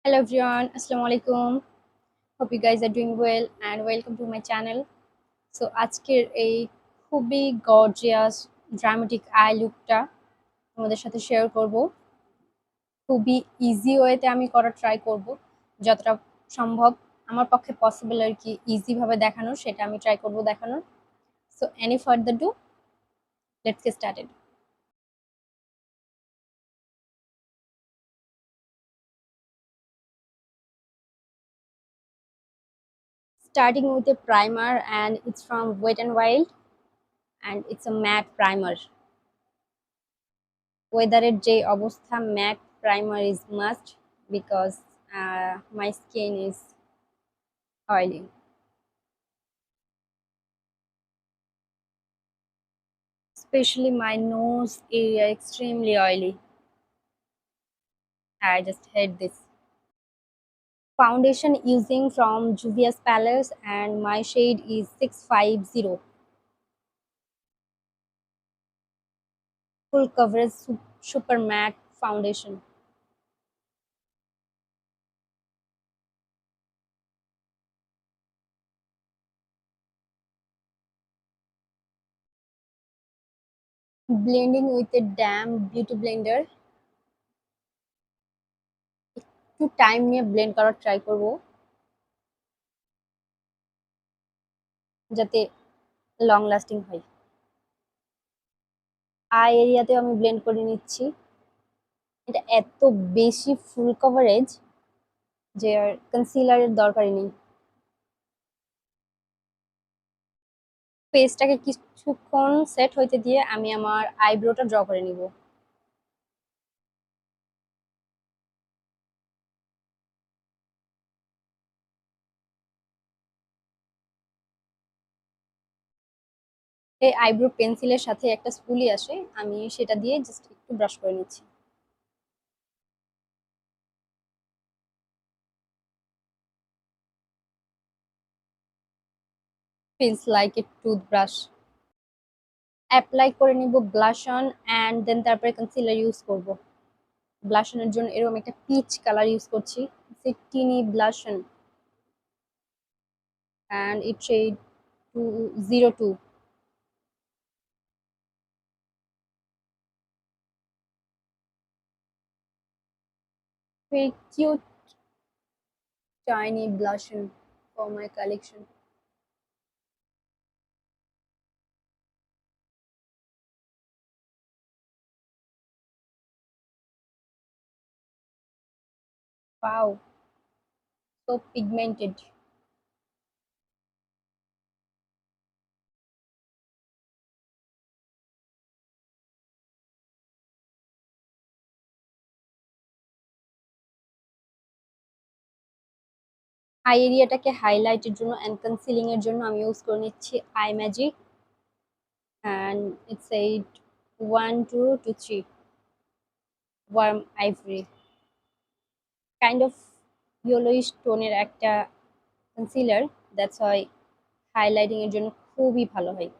Hello everyone, Assalamu alaikum. Hope you guys are doing well and welcome to my channel. So আজকের এই খুবই gorgeous dramatic I লুকটা তোমাদের সাথে share করব। খুবই ইজি ওয়েতে আমি করার ট্রাই করব, যতটা সম্ভব আমার পক্ষে পসিবল আর কি ইজি ভাবে দেখানোর, সেটা আমি ট্রাই করব দেখানোর। So any further do, let's get started. Starting with a primer, and it's from Wet n Wild, and it's a matte primer. ওয়েদারের যে অবস্থা, matte primer is must because my skin is oily, especially my nose area extremely oily. I just hate this. Foundation using from Juvia's Palace, and my shade is 650. Full coverage super matte foundation. Blending with a damn beauty blender. একটু time নিয়ে blend করার try করব যাতে long lasting হয়। I এরিয়াতেও আমি blend করে নিচ্ছি। এটা এত বেশি ফুল কভারেজ যে আর কনসিলারের দরকারই নেই। ফেসটাকে কিছুক্ষণ সেট হইতে দিয়ে আমি আমার আইব্রোটা ড্র করে নিব। এই আইব্রো পেন্সিলের সাথে একটা স্পুলি আসে, আমি সেটা দিয়ে জাস্ট একটু ব্রাশ করে নিচ্ছি। Feels like a toothbrush. Apply করে নিব ব্লাশ অন, অ্যান্ড দেন তারপরে কনসিলার ইউজ করব। ব্লাশ অনের জন্য এরকম একটা পিচ কালার ইউজ করছি, tiny blush on, and it shade 202। very cute tiny blush on for my collection. Wow, so pigmented. Eye এরিয়াটাকে হাইলাইটের জন্য অ্যান্ড কনসিলিং এর জন্য আমি ইউজ করে নিচ্ছি eye magic, and it's eight 1 2 2 3 warm ivory. Kind of yellowish টোনের একটা কনসিলার, দ্যাটস ওয়াই হাইলাইটিং এর জন্য খুবই ভালো হয়।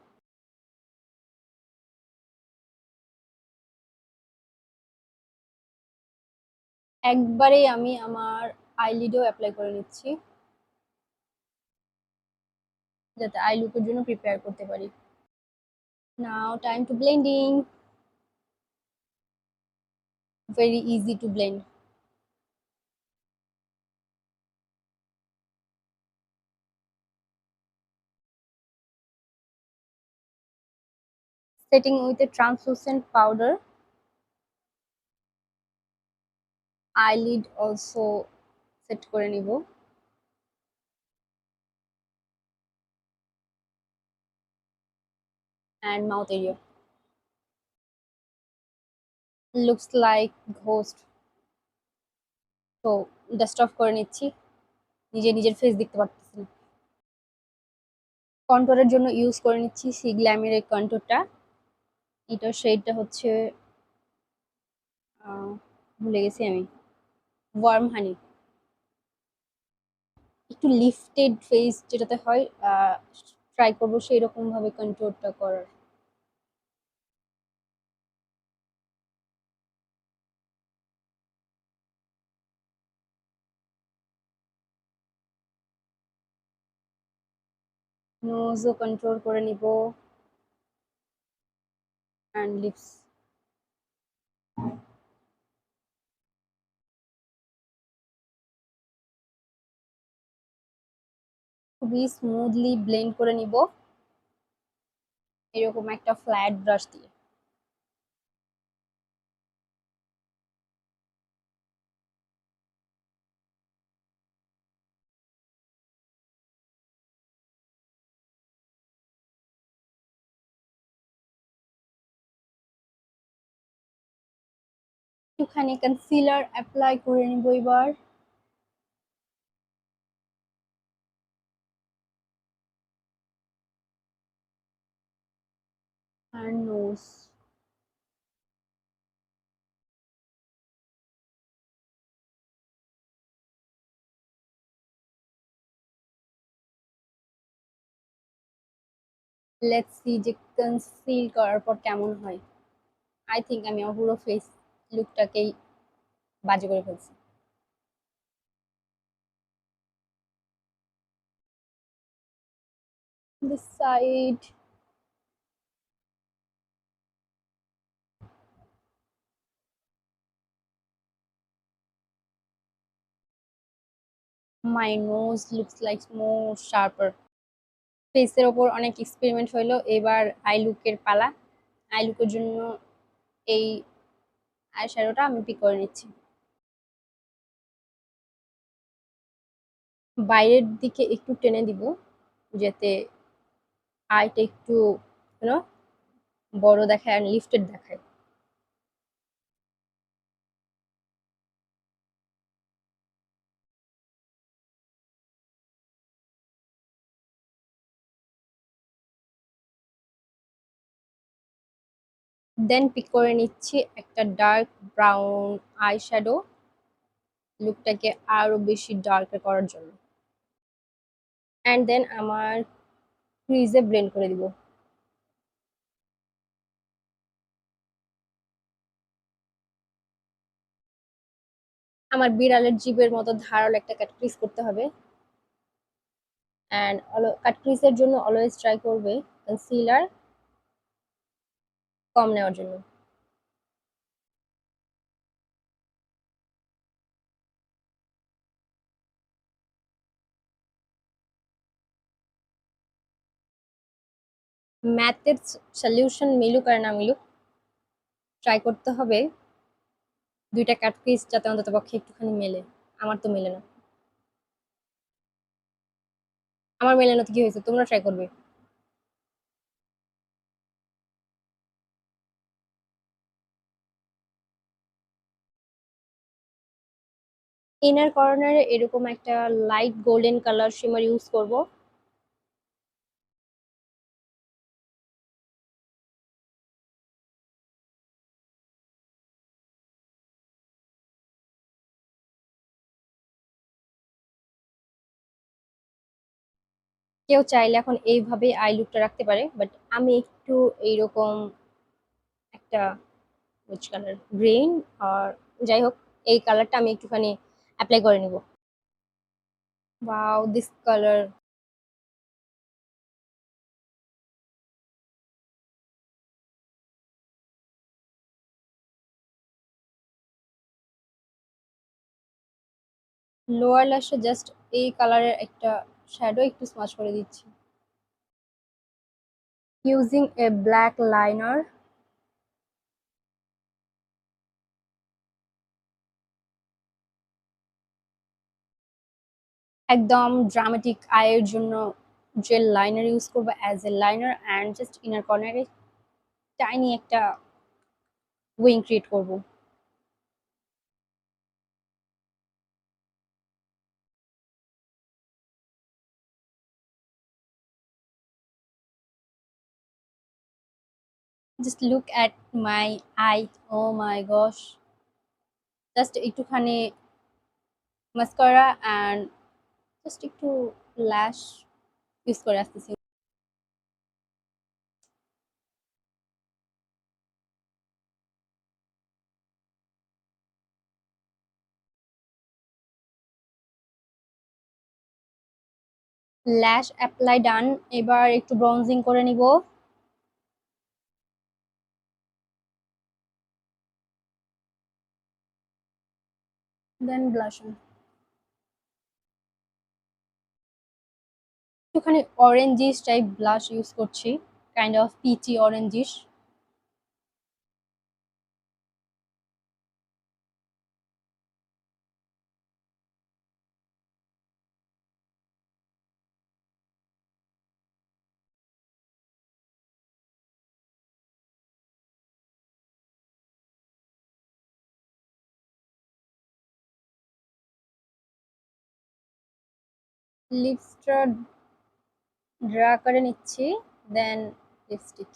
একবারেই আমি আমার আইলিডেও অ্যাপ্লাই করে নিচ্ছি যাতে আই লুকের জন্য প্রিপেয়ার করতে পারি। Now time to blending. Very easy to blend. Setting with a translucent powder. Eyelid also set করে নিব, and mouth area. Looks like ghost. তো ডাস্ট অফ করে নিচ্ছি, নিজের ফেস দেখতে পারতেছি না। কন্ট্রোলের জন্য ইউজ করে নিচ্ছি সি গ্ল্যামের এই কন্ট্রোলটা। এটার শেডটা হচ্ছে ভুলে গেছি আমি, ওয়ার্ম হানি। একটু লিফটেড ফেস যেটাতে হয়, ট্রাই করবো সেই রকম ভাবে কন্ট্রোলটা করার। নোজও কন্ট্রোল করে নিব অ্যান্ড লিপস। খুবই স্মুথলি ব্লেন্ড করে নিব এরকম একটা ফ্ল্যাট ব্রাশ দিয়ে। একটুখানি কনসিলার অ্যাপ্লাই করে নিব এবার। আর নোজ। লেটস সি যে কনসিল করার পর কেমন হয়। আই থিঙ্ক আমি আমার পুরো ফেস লুকটাকেই বাজে করে ফেলছি। This side. My nose looks like more sharper. ফেসের ওপর অনেক এক্সপেরিমেন্ট হইলো, এবার আই লুকের পালা। আই লুকের জন্য এই আই শ্যাডোটা আমি পিক করে নিচ্ছি। বাইরের দিকে একটু টেনে দিব যাতে আইটা একটু ইউনো বড় দেখায় আর লিফটেড দেখায়। দেন পিক করে নিচ্ছি একটা ডার্ক ব্রাউন আই শ্যাডো লুকটাকে আরো বেশি ডার্ক করার জন্য। অ্যান্ড দেন আমার ক্রিজে ব্লেন্ড করে দিব। আমার বিড়ালের জিভের মতো ধারালো একটা কাট ক্রিজ করতে হবে। অ্যান্ড কাট ক্রিজের জন্য অলওয়েজ ট্রাই করবে কনসিলার কম নেওয়ার জন্য। ম্যাথের সলিউশন মিলুক আর না মিলুক, ট্রাই করতে হবে দুইটা কাট ক্রিজ যাতে অন্তত পক্ষে একটুখানি মেলে। আমার তো মেলে না। আমার মেলে না তো কি হয়েছে, তোমরা ট্রাই করবে। ইনার কর্নারে এরকম একটা light golden colour shimmer use করব। কেউ চাইলে এখন এইভাবে আই লুকটা রাখতে পারে, বাট আমি একটু এইরকম একটা হুইচ কালার গ্রিন আর যাই হোক এই কালারটা আমি একটুখানি অ্যাপ্লাই করে নিব। Wow this colour. লোয়ার ল্যাশে জাস্ট এই কালারের একটা শ্যাডো একটু স্মাচ করে দিচ্ছি ইউজিং এ ব্ল্যাক লাইনার। একদম ড্রামাটিক আয়ের জন্য যে লাইনার ইউজ করবো as a liner, and just inner কর্নারে টাইনি একটা উইং ক্রিয়েট করব। Just look at my eye, oh my gosh. Just একটুখানি মাস্কারা অ্যান্ড জাস্ট একটু ল্যাশ ইউজ করে আসতেছি। ল্যাশ অ্যাপ্লাই ডান। এবার একটু ব্রঞ্জিং করে নিব। দেন ব্লাশ অন। একটুখানি অরেঞ্জিশ টাইপ ব্লাশ ইউজ করছি, কাইন্ড অফ পিচি অরেঞ্জিশ। লিপসটা ড্রা করে নিচ্ছি, দেন lipstick.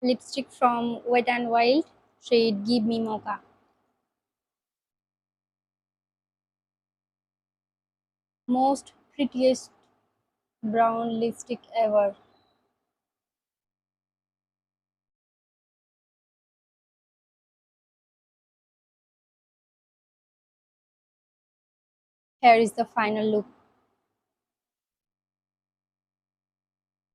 Lipstick from Wet n Wild, shade Give Me Mocha. Most prettiest brown lipstick ever. Here is the final look.